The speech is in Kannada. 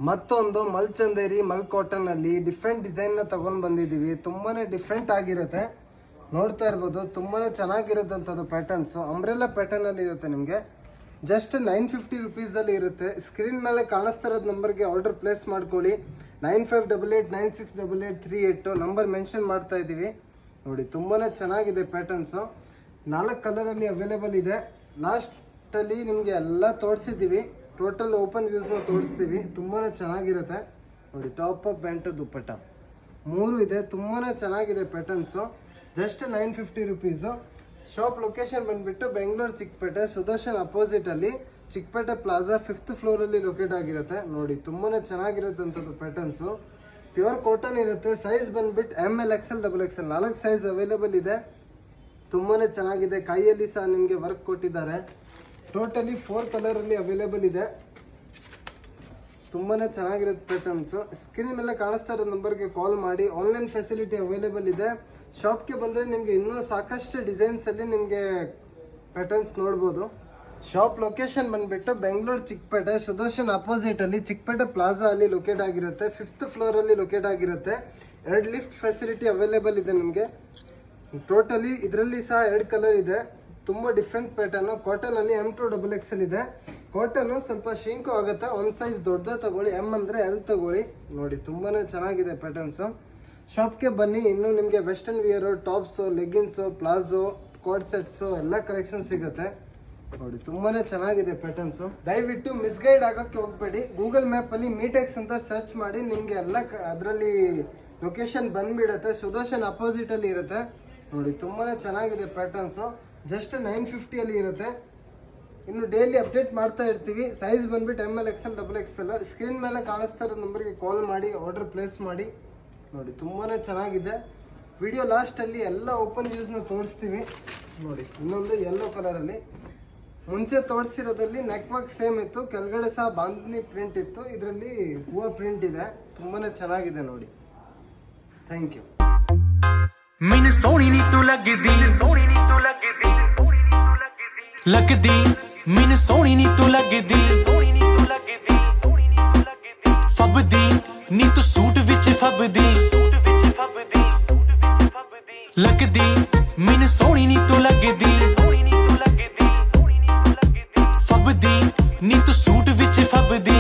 ಮತ್ತೊಂದು ಮಲ್ಚಂದೇರಿ ಮಲ್ ಕಾಟನ್ ಅಲ್ಲಿ ಡಿಫ್ರೆಂಟ್ ಡಿಸೈನ್ ನ ತಗೊಂಡ್ ಬಂದಿದೀವಿ. ತುಂಬಾನೇ ಡಿಫ್ರೆಂಟ್ ಆಗಿರುತ್ತೆ, ನೋಡ್ತಾ ಇರ್ಬೋದು. ತುಂಬಾನೇ ಚೆನ್ನಾಗಿರೋದಂಥದ್ದು ಪ್ಯಾಟರ್ನ್ಸ್. ಅಂಬ್ರೆಲ್ಲಾ ಪ್ಯಾಟರ್ನ್ ಅಲ್ಲಿ ಇರುತ್ತೆ. ನಿಮಗೆ ಜಸ್ಟ್ 950 ರುಪೀಸ್ ಅಲ್ಲಿ ಇರುತ್ತೆ. ಸ್ಕ್ರೀನ್ ಮೇಲೆ ಕಾಣಿಸ್ತಾ ಇರೋದು ನಂಬರ್ಗೆ ಆರ್ಡರ್ ಪ್ಲೇಸ್ ಮಾಡ್ಕೊಳ್ಳಿ. 9588968838 ನಂಬರ್ ಮೆನ್ಷನ್ ಮಾಡ್ತಾ ಇದ್ದೀವಿ. ನೋಡಿ ತುಂಬಾನೇ ಚೆನ್ನಾಗಿದೆ ಪ್ಯಾಟರ್ನ್ಸು. 4 ಕಲರಲ್ಲಿ ಅವೈಲೇಬಲ್ ಇದೆ. ಲಾಸ್ಟಲ್ಲಿ ನಿಮಗೆ ಎಲ್ಲ ತೋರಿಸಿದ್ದೀವಿ. ಟೋಟಲ್ ಓಪನ್ ವ್ಯೂಸ್ನ ತೋರಿಸ್ತೀವಿ. ತುಂಬಾ ಚೆನ್ನಾಗಿರುತ್ತೆ ನೋಡಿ. ಟಾಪ್ ಅಪ್ ಪ್ಯಾಂಟ್ ದುಪ್ಪಟ್ಟ 3 ಇದೆ. ತುಂಬಾ ಚೆನ್ನಾಗಿದೆ patterns. Just 950 rupees. Shop location ಬಂದುಬಿಟ್ಟು ಬೆಂಗಳೂರು ಚಿಕ್ಕಪೇಟೆ ಸುದರ್ಶನ್ ಅಪೋಸಿಟಲ್ಲಿ ಚಿಕ್ಕಪೇಟೆ ಪ್ಲಾಜಾ 5th ಫ್ಲೋರಲ್ಲಿ ಲೊಕೇಟ್ ಆಗಿರುತ್ತೆ. ನೋಡಿ ತುಂಬಾ ಚೆನ್ನಾಗಿರುತ್ತಂಥದ್ದು ಪ್ಯಾಟರ್ನ್ಸು. ಪ್ಯೂರ್ ಕಾಟನ್ ಇರುತ್ತೆ. ಸೈಜ್ ಬಂದುಬಿಟ್ಟು ML XL XXL 4 size available ಇದೆ. ತುಂಬಾ ಚೆನ್ನಾಗಿದೆ. ಕೈಯಲ್ಲಿ ಸಹ ನಿಮಗೆ ವರ್ಕ್ ಕೊಟ್ಟಿದ್ದಾರೆ. ಟೋಟಲಿ 4 ಕಲರಲ್ಲಿ ಅವೈಲೇಬಲ್ ಇದೆ. ತುಂಬಾ ಚೆನ್ನಾಗಿರುತ್ತೆ ಪ್ಯಾಟರ್ನ್ಸು. ಸ್ಕ್ರೀನ್ ಮೇಲೆ ಕಾಣಿಸ್ತಾ ಇರೋ ನಂಬರ್ಗೆ ಕಾಲ್ ಮಾಡಿ. ಆನ್ಲೈನ್ ಫೆಸಿಲಿಟಿ ಅವೈಲೇಬಲ್ ಇದೆ. ಶಾಪ್ಗೆ ಬಂದರೆ ನಿಮಗೆ ಇನ್ನೂ ಸಾಕಷ್ಟು ಡಿಸೈನ್ಸಲ್ಲಿ ನಿಮಗೆ ಪ್ಯಾಟರ್ನ್ಸ್ ನೋಡ್ಬೋದು. ಶಾಪ್ ಲೊಕೇಶನ್ ಬಂದುಬಿಟ್ಟು ಬೆಂಗಳೂರು ಚಿಕ್ಕಪೇಟೆ ಸುದರ್ಶನ್ ಅಪೋಸಿಟಲ್ಲಿ ಚಿಕ್ಕಪೇಟೆ ಪ್ಲಾಜಾ ಅಲ್ಲಿ ಲೊಕೇಟ್ ಆಗಿರುತ್ತೆ. 5th ಫ್ಲೋರಲ್ಲಿ ಲೊಕೇಟ್ ಆಗಿರುತ್ತೆ. 2 ಲಿಫ್ಟ್ ಫೆಸಿಲಿಟಿ ಅವೈಲೇಬಲ್ ಇದೆ ನಿಮಗೆ. ಟೋಟಲಿ ಇದರಲ್ಲಿ ಸಹ 2 ಕಲರ್ ಇದೆ. ತುಂಬ ಡಿಫ್ರೆಂಟ್ ಪ್ಯಾಟರ್ನು. ಕಾಟನಲ್ಲಿ M2 XXL ಇದೆ. ಕಾಟನ್ನು ಸ್ವಲ್ಪ ಶಿಂಕು ಆಗುತ್ತೆ. ಒಂದು ಸೈಜ್ ದೊಡ್ಡದ ತಗೊಳ್ಳಿ, M ಅಂದರೆ L ತಗೊಳ್ಳಿ. ನೋಡಿ ತುಂಬಾ ಚೆನ್ನಾಗಿದೆ ಪ್ಯಾಟರ್ನ್ಸು. ಶಾಪ್ಗೆ ಬನ್ನಿ. ಇನ್ನು ನಿಮಗೆ western wear, tops, leggings, palazzo, coat sets ಎಲ್ಲ ಕಲೆಕ್ಷನ್ ಸಿಗುತ್ತೆ. ನೋಡಿ ತುಂಬಾ ಚೆನ್ನಾಗಿದೆ ಪ್ಯಾಟರ್ನ್ಸು. ದಯವಿಟ್ಟು ಮಿಸ್ಗೈಡ್ ಆಗೋಕ್ಕೆ ಹೋಗಬೇಡಿ. ಗೂಗಲ್ ಮ್ಯಾಪಲ್ಲಿ ಮೀಟೆಕ್ಸ್ ಅಂತ ಸರ್ಚ್ ಮಾಡಿ. ನಿಮಗೆ ಎಲ್ಲ ಅದರಲ್ಲಿ ಲೊಕೇಶನ್ ಬಂದುಬಿಡುತ್ತೆ. ಸುದರ್ಶನ್ ಅಪೋಸಿಟಲ್ಲಿ ಇರುತ್ತೆ. ನೋಡಿ ತುಂಬಾ ಚೆನ್ನಾಗಿದೆ ಪ್ಯಾಟರ್ನ್ಸು. ಜಸ್ಟ್ 950 ಅಲ್ಲಿ ಇರುತ್ತೆ. ಇನ್ನು ಡೈಲಿ ಅಪ್ಡೇಟ್ ಮಾಡ್ತಾ ಇರ್ತೀವಿ. ಸೈಜ್ ಬಂದುಬಿಟ್ಟು ML XL XXL. ಸ್ಕ್ರೀನ್ ಮೇಲೆ ಕಾಣಿಸ್ತಾ ಇರೋ ನಂಬರ್ಗೆ ಕಾಲ್ ಮಾಡಿ ಆರ್ಡರ್ ಪ್ಲೇಸ್ ಮಾಡಿ. ನೋಡಿ ತುಂಬಾ ಚೆನ್ನಾಗಿದೆ. ವಿಡಿಯೋ ಲಾಸ್ಟಲ್ಲಿ ಎಲ್ಲ ಓಪನ್ ವ್ಯೂಸ್ನ ತೋರಿಸ್ತೀವಿ. ನೋಡಿ ಇನ್ನೊಂದು ಯೆಲ್ಲೋ ಕಲರಲ್ಲಿ. ಮುಂಚೆ ತೋರಿಸಿರೋದಲ್ಲಿ ನೆಕ್ ವರ್ಕ್ ಸೇಮ್ ಇತ್ತು. ಕೆಳಗಡೆ ಸಹ ಬಾಂಧನಿ ಪ್ರಿಂಟ್ ಇತ್ತು. ಇದರಲ್ಲಿ ಹೂವು ಪ್ರಿಂಟ್ ಇದೆ. ತುಂಬಾ ಚೆನ್ನಾಗಿದೆ ನೋಡಿ. Thank you. ਮੈਨੂੰ ਸੋਹਣੀ ਨੀ ਤੂੰ ਲੱਗਦੀ ਮੈਨੂੰ ਸੋਹਣੀ ਨੀ ਤੂੰ ਲੱਗਦੀ ਫੱਬਦੀ ਨੀ ਤੂੰ ਸੂਟ ਵਿੱਚ ਫੱਬਦੀ ਲੱਗਦੀ ਮੈਨੂੰ ਸੋਹਣੀ ਨੀ ਤੂੰ ਲੱਗਦੀ ਫੱਬਦੀ ਨੀ ਤੂੰ ਸੂਟ ਵਿੱਚ ਫੱਬਦੀ